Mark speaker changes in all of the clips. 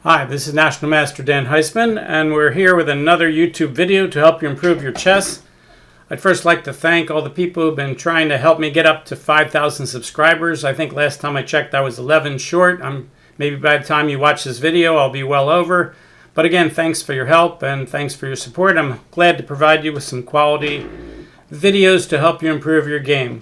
Speaker 1: Hi, this is National Master Dan Heisman, and we're here with another YouTube video to help you improve your chess. I'd first like to thank all the people who've been trying to help me get up to 5,000 subscribers. I think last time I checked I was 11 short. Maybe by the time you watch this video I'll be well over. But again, thanks for your help and thanks for your support. I'm glad to provide you with some quality videos to help you improve your game.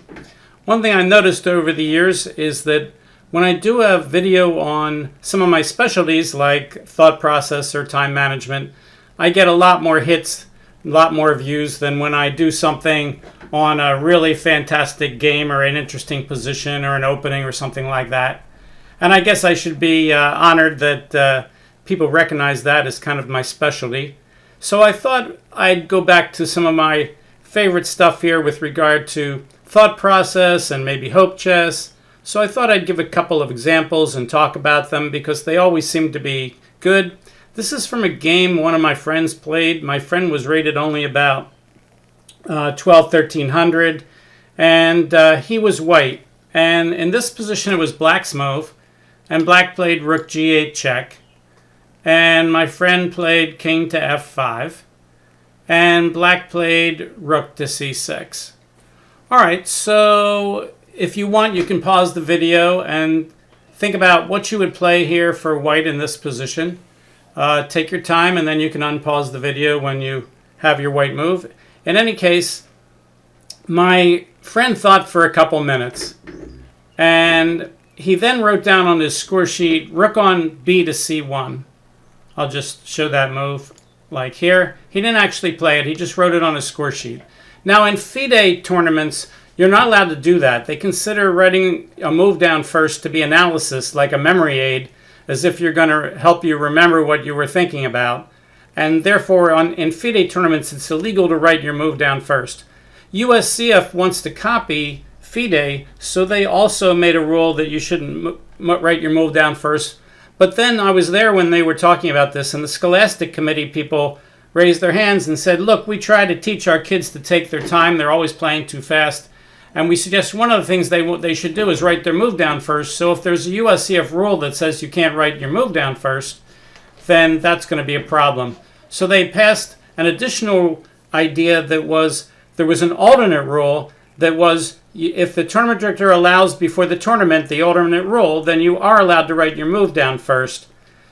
Speaker 1: One thing I noticed over the years is that when I do a video on some of my specialties like thought process or time management, I get a lot more hits, a lot more views than when I do something on a really fantastic game or an interesting position or an opening or something like that. And I guess I should be honored that people recognize that as kind of my specialty. So I thought I'd go back to some of my favorite stuff here with regard to thought process and maybe hope chess. So I thought I'd give a couple of examples and talk about them because they always seem to be good. This is from a game one of my friends played. My friend was rated only about 1300, and he was white. And in this position it was black's move, and black played rook g8 check. And my friend played king to f5, and black played rook to c6. All right, so if you want, you can pause the video and think about what you would play here for white in this position. Take your time and then you can unpause the video when you have your white move. In any case, my friend thought for a couple minutes and he then wrote down on his score sheet rook on b to c1. I'll just show that move like here. He didn't actually play it, he just wrote it on his score sheet. Now in FIDE tournaments, you're not allowed to do that. They consider writing a move down first to be analysis, like a memory aid, as if you're going to help you remember what you were thinking about. And therefore, in FIDE tournaments, it's illegal to write your move down first. USCF wants to copy FIDE, so they also made a rule that you shouldn't write your move down first. But then I was there when they were talking about this, and the Scholastic Committee people raised their hands and said, look, we try to teach our kids to take their time. They're always playing too fast. And we suggest one of the things they should do is write their move down first. So if there's a USCF rule that says you can't write your move down first, then that's going to be a problem. So they passed an additional idea that was, there was an alternate rule that was, if the tournament director allows before the tournament the alternate rule, then you are allowed to write your move down first.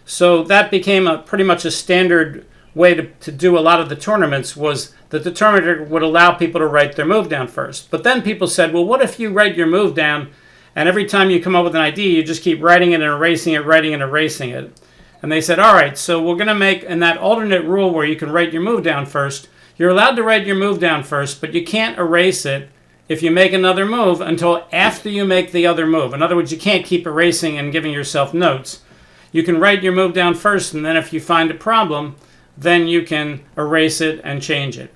Speaker 1: So that became pretty much a standard way to do a lot of the tournaments, was that the tournament would allow people to write their move down first. But then people said, well, what if you write your move down and every time you come up with an idea, you just keep writing it and erasing it, writing and erasing it? And they said, all right, so we're going to make, in that alternate rule where you can write your move down first, you're allowed to write your move down first, but you can't erase it if you make another move until after you make the other move. In other words, you can't keep erasing and giving yourself notes. You can write your move down first, and then if you find a problem, then you can erase it and change it.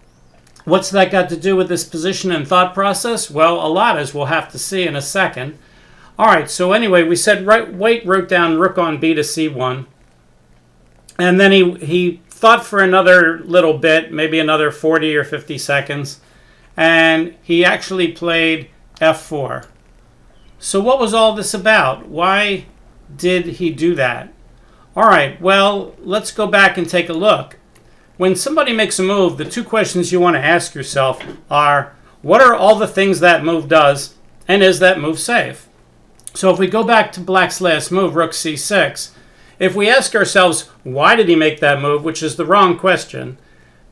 Speaker 1: What's that got to do with this position and thought process? Well, a lot, as we'll have to see in a second. All right, so anyway, we said white wrote down rook on b to c1. And then he thought for another little bit, maybe another 40 or 50 seconds. And he actually played f4. So what was all this about? Why did he do that? All right, well, let's go back and take a look. When somebody makes a move, the two questions you want to ask yourself are, what are all the things that move does, and is that move safe? So if we go back to black's last move, rook c6, if we ask ourselves, why did he make that move, which is the wrong question,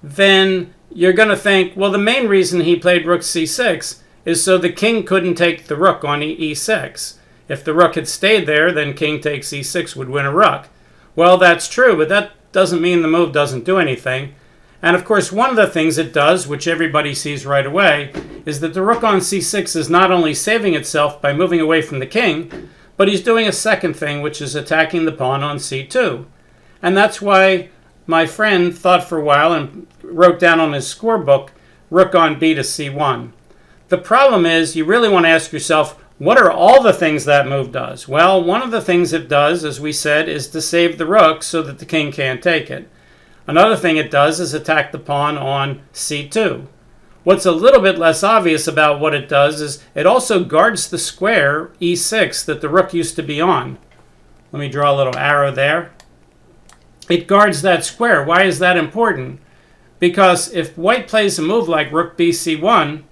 Speaker 1: then you're going to think, well, the main reason he played rook c6 is so the king couldn't take the rook on e6. If the rook had stayed there, then king takes e6 would win a rook. Well, that's true, but that doesn't mean the move doesn't do anything. And of course, one of the things it does, which everybody sees right away, is that the rook on c6 is not only saving itself by moving away from the king, but he's doing a second thing, which is attacking the pawn on c2. And that's why my friend thought for a while and wrote down on his scorebook, rook on b to c1. The problem is, you really want to ask yourself, what are all the things that move does? Well, one of the things it does, as we said, is to save the rook so that the king can't take it. Another thing it does is attack the pawn on c2. What's a little bit less obvious about what it does is it also guards the square e6 that the rook used to be on. Let me draw a little arrow there. it guards that square. Why is that important? Because if white plays a move like rook bc1,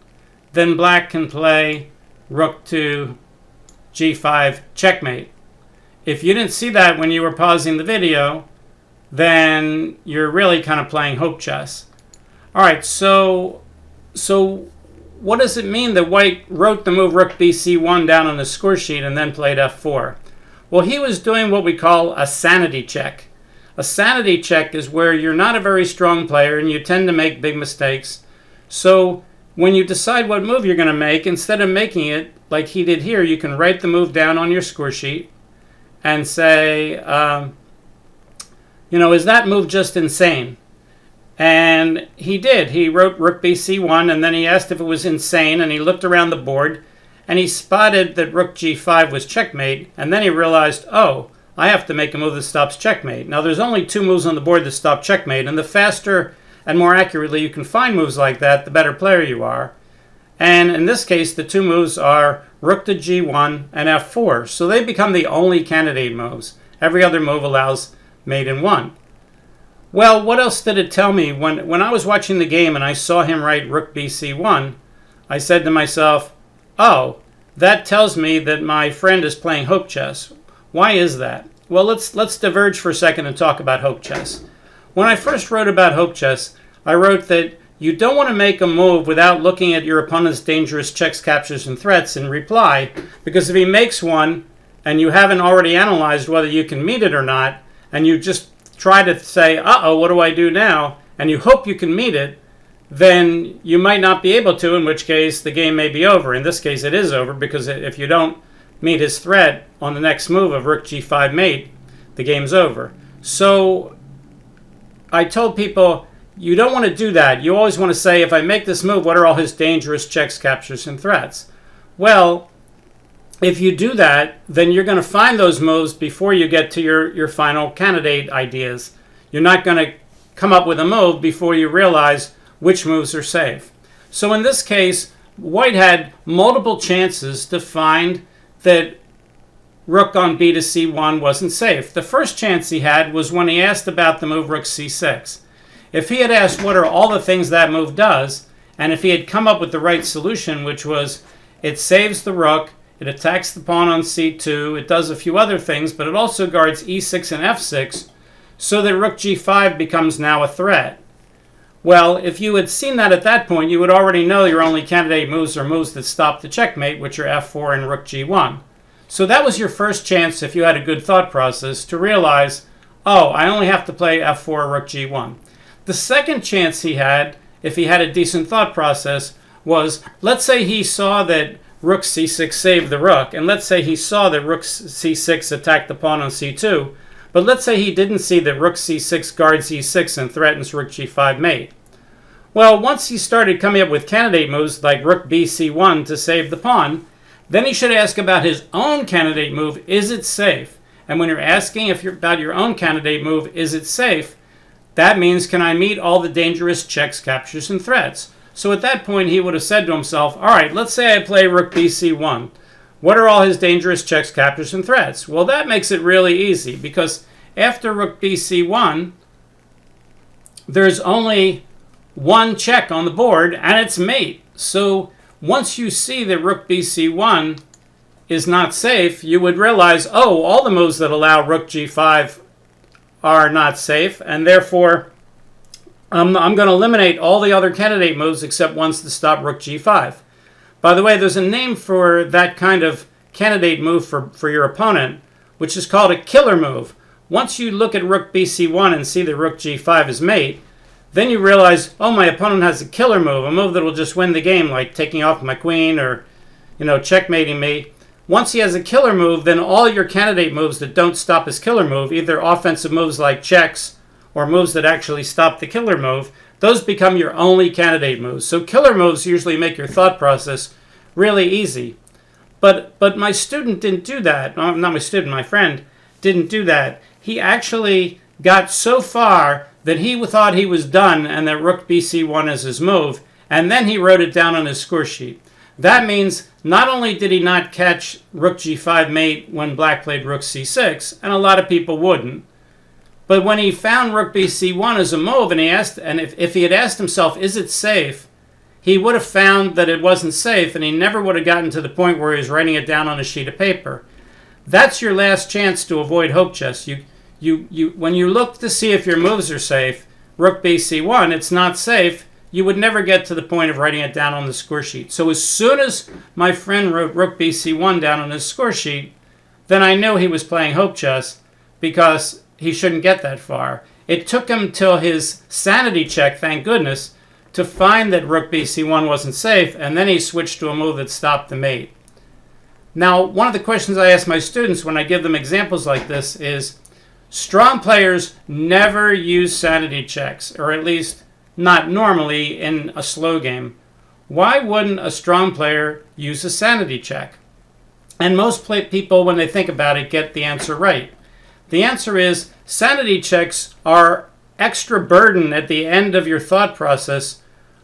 Speaker 1: then black can play rook to g5 checkmate. If you didn't see that when you were pausing the video, then you're really kind of playing hope chess. All right, so what does it mean that white wrote the move rook bc1 down on the score sheet and then played f4? Well, he was doing what we call a sanity check. A sanity check is where you're not a very strong player and you tend to make big mistakes. So when you decide what move you're going to make, instead of making it like he did here, you can write the move down on your score sheet and say, is that move just insane? And he did. He wrote rook bc1, and then he asked if it was insane, and he looked around the board, and he spotted that rook g5 was checkmate, and then he realized, oh, I have to make a move that stops checkmate. Now, there's only 2 moves on the board that stop checkmate, and the faster and more accurately you can find moves like that, the better player you are. And in this case, the 2 moves are rook to g1 and f4, so they become the only candidate moves. Every other move allows mate in 1. Well, what else did it tell me? When I was watching the game and I saw him write rook bc1, I said to myself, oh, that tells me that my friend is playing hope chess. Why is that? Well, let's diverge for a second and talk about hope chess. When I first wrote about hope chess, I wrote that you don't want to make a move without looking at your opponent's dangerous checks, captures, and threats in reply, because if he makes one and you haven't already analyzed whether you can meet it or not, and you just try to say, uh-oh, what do I do now? And you hope you can meet it, then you might not be able to, in which case the game may be over. In this case, it is over, because if you don't meet his threat on the next move of rook g5 mate, the game's over. So I told people, you don't want to do that. You always want to say, if I make this move, what are all his dangerous checks, captures, and threats? Well, if you do that, then you're going to find those moves before you get to your final candidate ideas. You're not going to come up with a move before you realize which moves are safe. So in this case, white had multiple chances to find that rook on b to c1 wasn't safe. The first chance he had was when he asked about the move rook c6. If he had asked what are all the things that move does, and if he had come up with the right solution, which was it saves the rook, it attacks the pawn on c2, it does a few other things, but it also guards e6 and f6, so that rook g5 becomes now a threat. Well, if you had seen that at that point, you would already know your only candidate moves are moves that stop the checkmate, which are f4 and rook g1. So that was your first chance, if you had a good thought process, to realize, oh, I only have to play f4 rook g1. The second chance he had, if he had a decent thought process, was, let's say he saw that rook c6 saved the rook, and let's say he saw that rook c6 attacked the pawn on c2, but let's say he didn't see that rook c6 guards e6 and threatens rook g5 mate. Well, once he started coming up with candidate moves like rook bc1 to save the pawn, then he should ask about his own candidate move, is it safe? And when you're asking about your own candidate move, is it safe, that means, can I meet all the dangerous checks, captures, and threats? So at that point, he would have said to himself, all right, let's say I play rook bc1. What are all his dangerous checks, captures, and threats? Well, that makes it really easy, because after rook bc1, there's only one check on the board, and it's mate. So once you see that rook bc1 is not safe, you would realize, oh, all the moves that allow rook g5 are not safe, and therefore I'm going to eliminate all the other candidate moves except ones to stop rook g5. By the way, there's a name for that kind of candidate move for your opponent, which is called a killer move. Once you look at rook bc1 and see that rook g5 is mate, then you realize, oh, my opponent has a killer move, a move that will just win the game, like taking off my queen or, checkmating me. Once he has a killer move, then all your candidate moves that don't stop his killer move, either offensive moves like checks or moves that actually stop the killer move, those become your only candidate moves. So killer moves usually make your thought process really easy. But my student didn't do that. Not my student, my friend didn't do that. He actually got so far that he thought he was done and that rook bc1 is his move, and then he wrote it down on his score sheet. That means not only did he not catch rook g5 mate when black played rook c6, and a lot of people wouldn't, But when he found rook bc1 as a move, and if he had asked himself, is it safe, he would have found that it wasn't safe, and he never would have gotten to the point where he was writing it down on a sheet of paper. That's your last chance to avoid hope chess. When you look to see if your moves are safe, rook bc1, it's not safe, you would never get to the point of writing it down on the score sheet. So as soon as my friend wrote rook bc1 down on his score sheet, then I knew he was playing hope chess, because he shouldn't get that far. It took him till his sanity check, thank goodness, to find that rook bc1 wasn't safe, and then he switched to a move that stopped the mate. Now, one of the questions I ask my students when I give them examples like this is, strong players never use sanity checks, or at least not normally in a slow game. Why wouldn't a strong player use a sanity check? And most people, when they think about it, get the answer right. The answer is sanity checks are extra burden at the end of your thought process,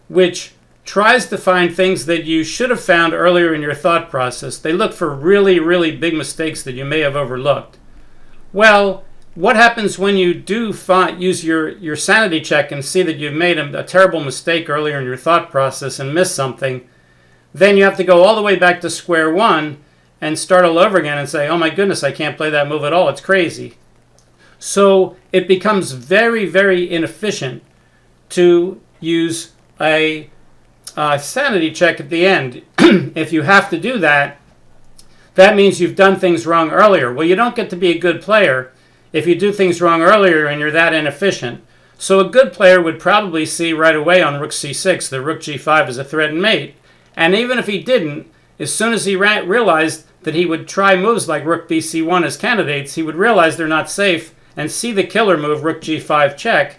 Speaker 1: which tries to find things that you should have found earlier in your thought process. They look for really, really big mistakes that you may have overlooked. Well, what happens when you do use your sanity check and see that you've made a terrible mistake earlier in your thought process and missed something? Then you have to go all the way back to square one and start all over again and say, oh my goodness, I can't play that move at all. It's crazy. So it becomes very, very inefficient to use a sanity check at the end. If you have to do that, that means you've done things wrong earlier. Well, you don't get to be a good player if you do things wrong earlier and you're that inefficient. So a good player would probably see right away on rook c6 that rook g5 is a threatened mate. And even if he didn't, as soon as he realized that he would try moves like rook bc1 as candidates, he would realize they're not safe and see the killer move, rook g5 check,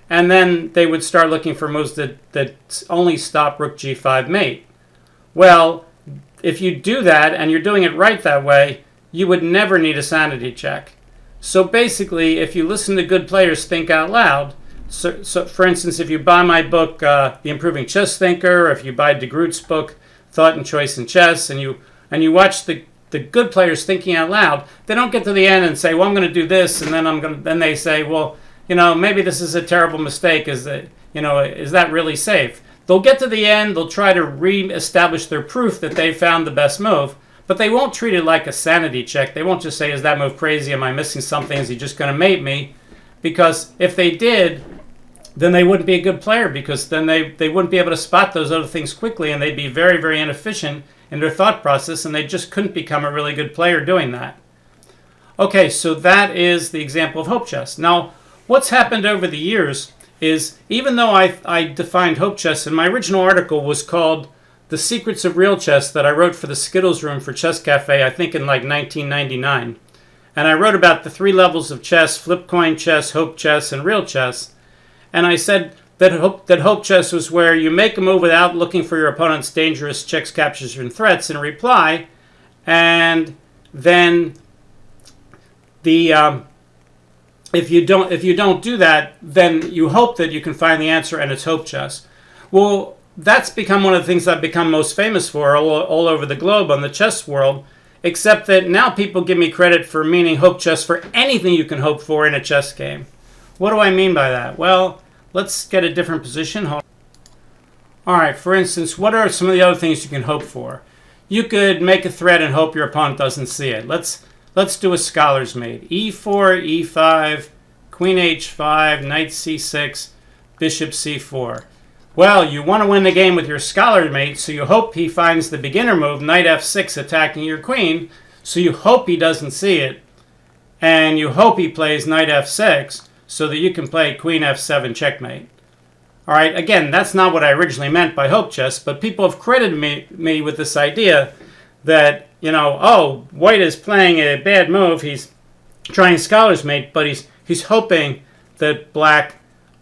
Speaker 1: and then they would start looking for moves that only stop rook g5 mate. Well, if you do that, and you're doing it right that way, you would never need a sanity check. So basically, if you listen to good players think out loud, so for instance, if you buy my book, The Improving Chess Thinker, or if you buy DeGroote's book, Thought and Choice in Chess, and you watch the good players thinking out loud, they don't get to the end and say, well, I'm going to do this, and then they say, well, maybe this is a terrible mistake. Is that really safe? They'll get to the end, they'll try to re-establish their proof that they found the best move, but they won't treat it like a sanity check. They won't just say, is that move crazy? Am I missing something? Is he just going to mate me? Because if they did, then they wouldn't be a good player, because then they wouldn't be able to spot those other things quickly, and they'd be very, very inefficient in their thought process, and they just couldn't become a really good player doing that. Okay, so that is the example of hope chess. Now, what's happened over the years is, even though I defined hope chess, and my original article was called The Secrets of Real Chess, that I wrote for the Skittles Room for Chess Cafe, I think in like 1999. And I wrote about the 3 levels of chess: flip coin chess, hope chess, and real chess. And I said that hope chess was where you make a move without looking for your opponent's dangerous checks, captures, and threats in a reply, and then if you don't do that, then you hope that you can find the answer, and it's hope chess. Well, that's become one of the things I've become most famous for all over the globe on the chess world, except that now people give me credit for meaning hope chess for anything you can hope for in a chess game. What do I mean by that? Well, let's get a different position. All right, for instance, what are some of the other things you can hope for? You could make a threat and hope your opponent doesn't see it. Let's do a scholar's mate. e4, e5, queen h5, knight c6, bishop c4. Well, you want to win the game with your scholar mate, so you hope he finds the beginner move, knight f6, attacking your queen, so you hope he doesn't see it, and you hope he plays knight f6, so that you can play queen f7 checkmate. All right, again, that's not what I originally meant by hope chess, but people have credited me with this idea that, oh, white is playing a bad move, he's trying scholar's mate, but he's hoping that black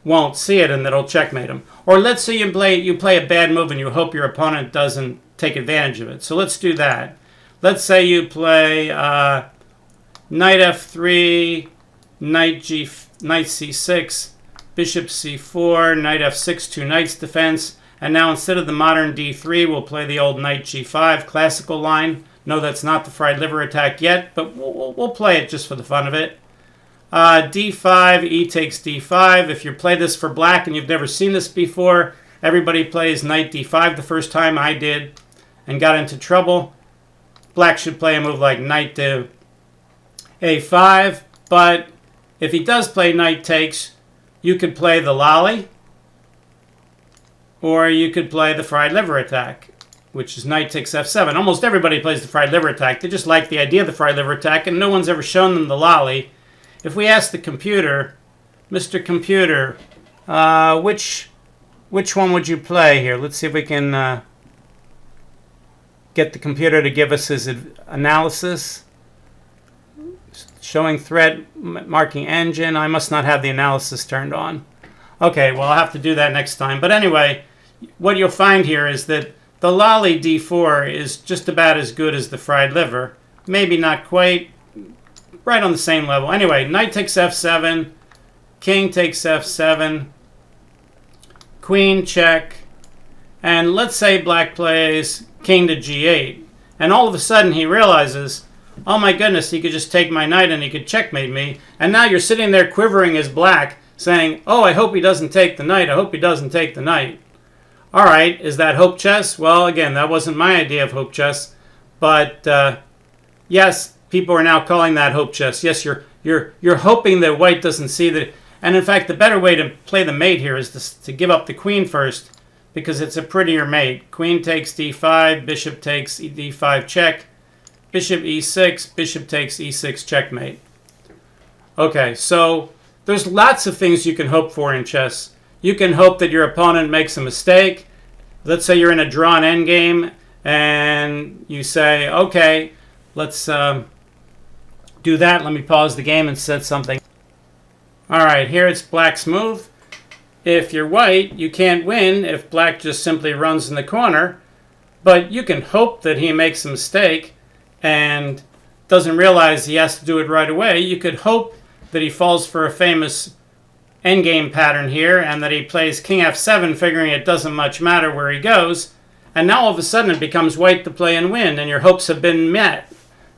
Speaker 1: won't see it and that it'll checkmate him. Or let's say you play a bad move and you hope your opponent doesn't take advantage of it. So let's do that. Let's say you play knight f3, knight c6, bishop c4, knight f6, 2 knights defense, and now instead of the modern d3, we'll play the old knight g5 classical line. No, that's not the fried liver attack yet, but we'll play it just for the fun of it. D5, E takes D5. If you play this for black and you've never seen this before, everybody plays knight D5 the first time. I did and got into trouble. Black should play a move like knight to A5, but if he does play knight takes, you could play the lolly, or you could play the fried liver attack, which is knight takes F7. Almost everybody plays the fried liver attack. They just like the idea of the fried liver attack, and no one's ever shown them the lolly. If we ask the computer, Mr. Computer, which one would you play here? Let's see if we can get the computer to give us his analysis. Showing threat, marking engine. I must not have the analysis turned on. Okay, well, I'll have to do that next time. But anyway, what you'll find here is that the lolly D4 is just about as good as the fried liver. Maybe not quite, right on the same level. Anyway, knight takes F7, king takes F7, queen check, and let's say black plays king to G8. And all of a sudden he realizes, oh my goodness, he could just take my knight and he could checkmate me. And now you're sitting there quivering as black, saying, oh, I hope he doesn't take the knight. I hope he doesn't take the knight. All right, is that hope chess? Well, again, that wasn't my idea of hope chess. But yes, people are now calling that hope chess. Yes, you're hoping that white doesn't see that. And in fact, the better way to play the mate here is to give up the queen first, because it's a prettier mate. Queen takes D5, bishop takes D5 check, bishop E6, bishop takes E6 checkmate. Okay, so there's lots of things you can hope for in chess. You can hope that your opponent makes a mistake. Let's say you're in a drawn endgame and you say, okay, let's do that. Let me pause the game and set something. All right, here it's black's move. If you're white, you can't win if black just simply runs in the corner, but you can hope that he makes a mistake and doesn't realize he has to do it right away. You could hope that he falls for a famous endgame pattern here and that he plays king F7, figuring it doesn't much matter where he goes. And now all of a sudden it becomes white to play and win, and your hopes have been met.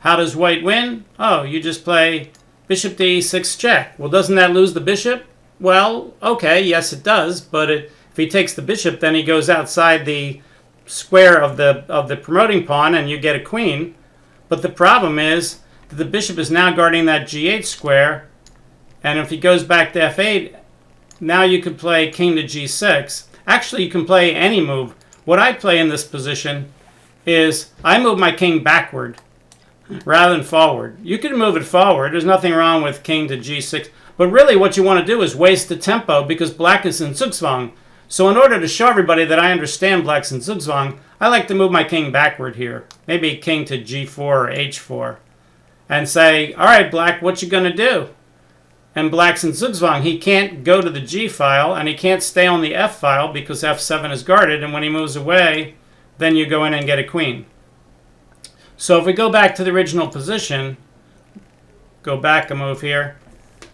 Speaker 1: How does white win? Oh, you just play bishop to E6 check. Well, doesn't that lose the bishop? Well, okay, yes it does, but if he takes the bishop, then he goes outside the square of the promoting pawn and you get a queen. But the problem is that the bishop is now guarding that G8 square, and if he goes back to F8, now you could play king to G6. Actually, you can play any move. What I play in this position is I move my king backward rather than forward. You can move it forward. There's nothing wrong with king to G6. But really what you want to do is waste the tempo because black is in zugzwang. So in order to show everybody that I understand black's in zugzwang, I like to move my king backward here. Maybe king to G4 or H4. And say, all right, black, what you going to do? And black's in zugzwang. He can't go to the G file and he can't stay on the F file because F7 is guarded. And when he moves away, then you go in and get a queen. So if we go back to the original position, go back a move here.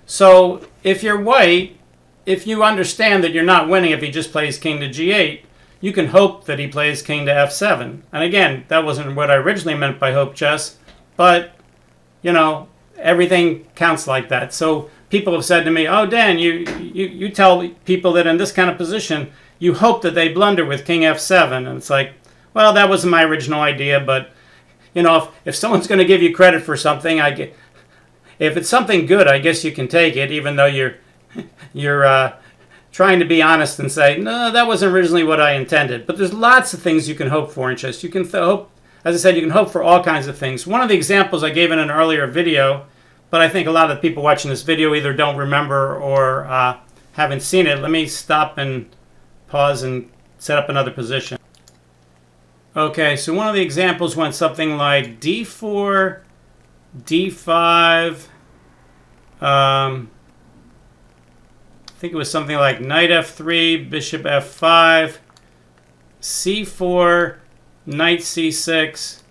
Speaker 1: So if you're white, if you understand that you're not winning if he just plays king to G8, you can hope that he plays king to F7. And again, that wasn't what I originally meant by hope chess, but, you know, everything counts like that. So people have said to me, oh, Dan, you tell people that in this kind of position, you hope that they blunder with king F7. And it's like, well, that wasn't my original idea, but, you know, if someone's going to give you credit for something, if it's something good, I guess you can take it, even though you're trying to be honest and say, no, that wasn't originally what I intended. But there's lots of things you can hope for in chess. You can hope, as I said, you can hope for all kinds of things. One of the examples I gave in an earlier video, but I think a lot of the people watching this video either don't remember or haven't seen it. Let me stop and pause and set up another position. Okay, so one of the examples went something like D4, D5, I think it was something like knight F3, bishop F5, C4, knight C6,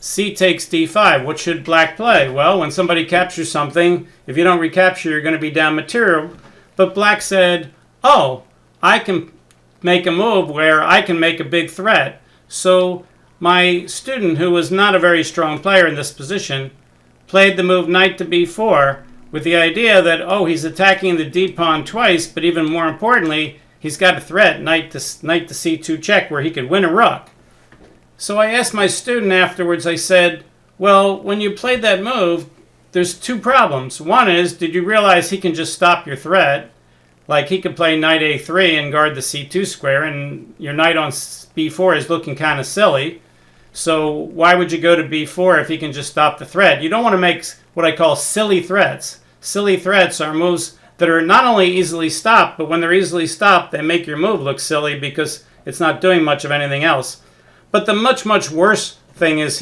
Speaker 1: C takes D5. What should black play? Well, when somebody captures something, if you don't recapture, you're going to be down material. But black said, oh, I can make a move where I can make a big threat. So my student, who was not a very strong player in this position, played the move knight to B4, with the idea that, oh, he's attacking the d pawn twice, but even more importantly, he's got a threat, knight to c2 check, where he could win a rook. So I asked my student afterwards, I said, well, when you played that move, there's two problems. One is, did you realize he can just stop your threat? Like, he could play knight a3 and guard the c2 square, and your knight on b4 is looking kind of silly. So why would you go to b4 if he can just stop the threat? You don't want to make what I call silly threats. Silly threats are moves that are not only easily stopped, but when they're easily stopped, they make your move look silly because it's not doing much of anything else. But the much, much worse thing is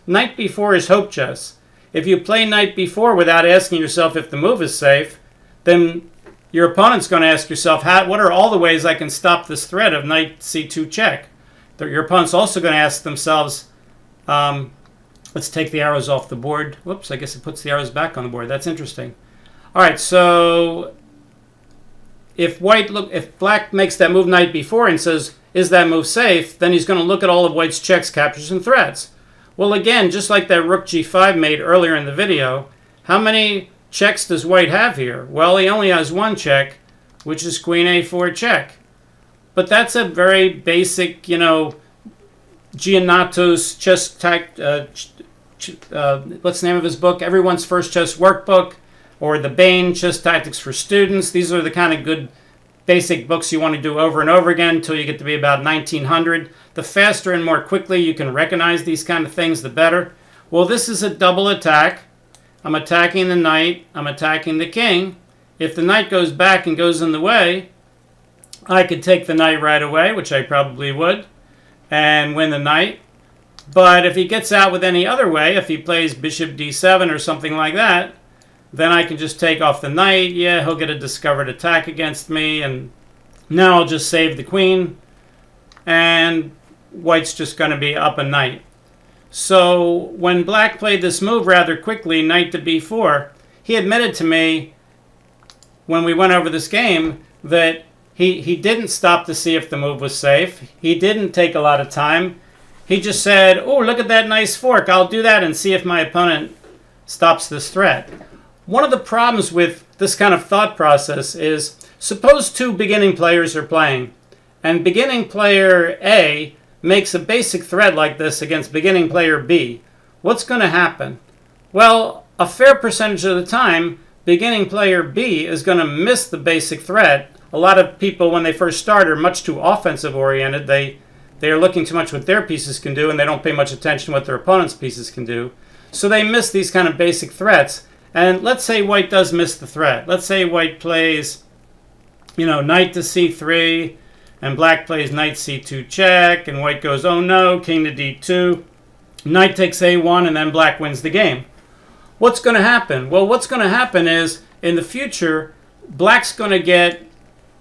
Speaker 1: knight b4 is hope chess. If you play knight b4 without asking yourself if the move is safe, then your opponent's going to ask yourself, what are all the ways I can stop this threat of knight c2 check? Your opponent's also going to ask themselves, let's take the arrows off the board. Whoops, I guess it puts the arrows back on the board. That's interesting. All right, so if black makes that move knight b4 and says, is that move safe? Then he's going to look at all of white's checks, captures, and threats. Well, again, just like that rook g5 made earlier in the video, how many checks does white have here? Well, he only has one check, which is queen a4 check. But that's a very basic, Giannotto's chess what's the name of his book? Everyone's First Chess Workbook, or the Bain Chess Tactics for Students. These are the kind of good basic books you want to do over and over again until you get to be about 1900. The faster and more quickly you can recognize these kind of things, the better. Well, this is a double attack. I'm attacking the knight. I'm attacking the king. If the knight goes back and goes in the way, I could take the knight right away, which I probably would, and win the knight. But if he gets out with any other way, if he plays bishop d7 or something like that, then I can just take off the knight. Yeah, he'll get a discovered attack against me, and now I'll just save the queen, and white's just going to be up a knight. So when black played this move rather quickly, knight to b4, he admitted to me when we went over this game that he didn't stop to see if the move was safe. He didn't take a lot of time. He just said, oh, look at that nice fork. I'll do that and see if my opponent stops this threat. One of the problems with this kind of thought process is, suppose two beginning players are playing, and beginning player A makes a basic threat like this against beginning player B. What's going to happen? Well, a fair percentage of the time, beginning player B is going to miss the basic threat. A lot of people, when they first start, are much too offensive oriented. They are looking too much what their pieces can do, and they don't pay much attention to what their opponent's pieces can do. So they miss these kind of basic threats. And let's say white does miss the threat. Let's say white plays, knight to c3, and black plays knight c2 check, and white goes, oh no, king to d2, knight takes a1, and then black wins the game. What's going to happen? Well, what's going to happen is, in the future, black's going to get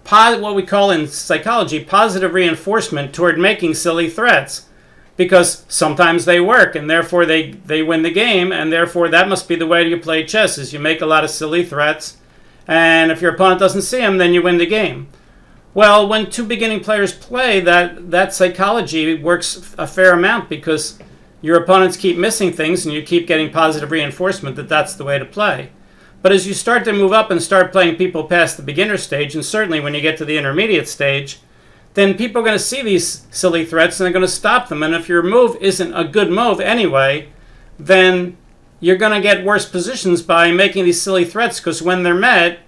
Speaker 1: what we call in psychology positive reinforcement toward making silly threats, because sometimes they work, and therefore they win the game, and therefore that must be the way you play chess, is you make a lot of silly threats, and if your opponent doesn't see them, then you win the game. Well, when two beginning players play, that psychology works a fair amount, because your opponents keep missing things, and you keep getting positive reinforcement that that's the way to play. But as you start to move up and start playing people past the beginner stage, and certainly when you get to the intermediate stage, then people are going to see these silly threats and they're going to stop them. And if your move isn't a good move anyway, then you're going to get worse positions by making these silly threats, because when they're met,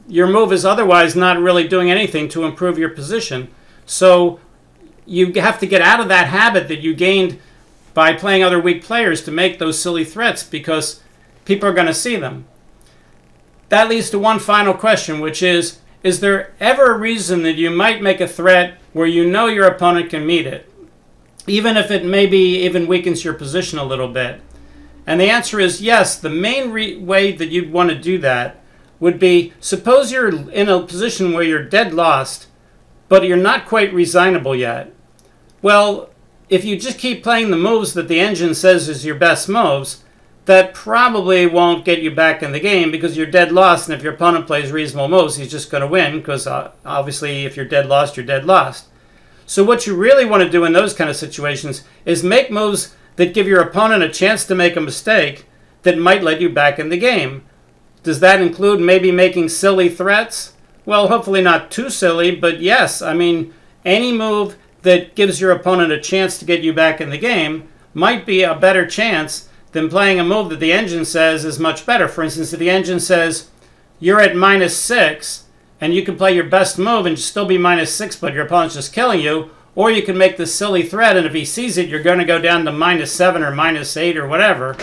Speaker 1: your move is otherwise not really doing anything to improve your position. So you have to get out of that habit that you gained by playing other weak players to make those silly threats, because people are going to see them. That leads to one final question, which is there ever a reason that you might make a threat where you know your opponent can meet it, even if it maybe even weakens your position a little bit? And the answer is yes. The main way that you'd want to do that would be, suppose you're in a position where you're dead lost, but you're not quite resignable yet. Well, if you just keep playing the moves that the engine says is your best moves, that probably won't get you back in the game, because you're dead lost, and if your opponent plays reasonable moves, he's just going to win, because obviously if you're dead lost, you're dead lost. So what you really want to do in those kind of situations is make moves that give your opponent a chance to make a mistake that might let you back in the game. Does that include maybe making silly threats? Well, hopefully not too silly, but yes, I mean, any move that gives your opponent a chance to get you back in the game might be a better chance than playing a move that the engine says is much better. For instance, if the engine says you're at -6 and you can play your best move and still be -6, but your opponent's just killing you, or you can make this silly threat, and if he sees it, you're going to go down to -7 or -8 or whatever.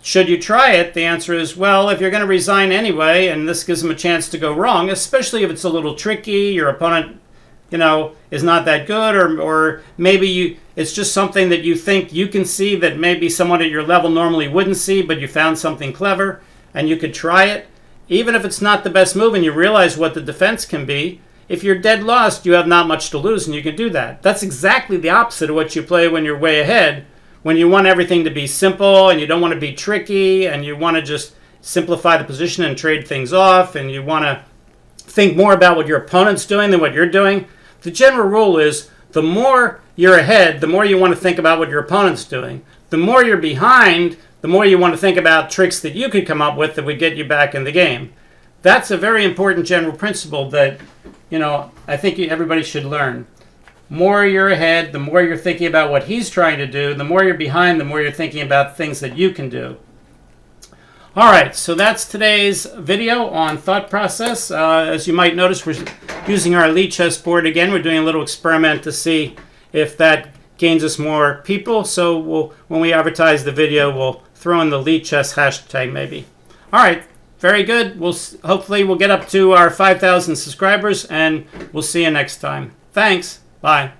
Speaker 1: Should you try it? The answer is, well, if you're going to resign anyway, and this gives him a chance to go wrong, especially if it's a little tricky, your opponent, is not that good, or maybe it's just something that you think you can see that maybe someone at your level normally wouldn't see, but you found something clever, and you could try it. Even if it's not the best move and you realize what the defense can be, if you're dead lost, you have not much to lose, and you can do that. That's exactly the opposite of what you play when you're way ahead, when you want everything to be simple and you don't want to be tricky and you want to just simplify the position and trade things off and you want to think more about what your opponent's doing than what you're doing. The general rule is the more you're ahead, the more you want to think about what your opponent's doing. The more you're behind, the more you want to think about tricks that you could come up with that would get you back in the game. That's a very important general principle that, I think everybody should learn. More you're ahead, the more you're thinking about what he's trying to do. The more you're behind, the more you're thinking about things that you can do. All right, so that's today's video on thought process. As you might notice, we're using our elite chessboard again. We're doing a little experiment to see if that gains us more people. So when we advertise the video, we'll throw in the elite chess hashtag maybe. All right, very good. Hopefully we'll get up to our 5,000 subscribers, and we'll see you next time. Thanks. Bye.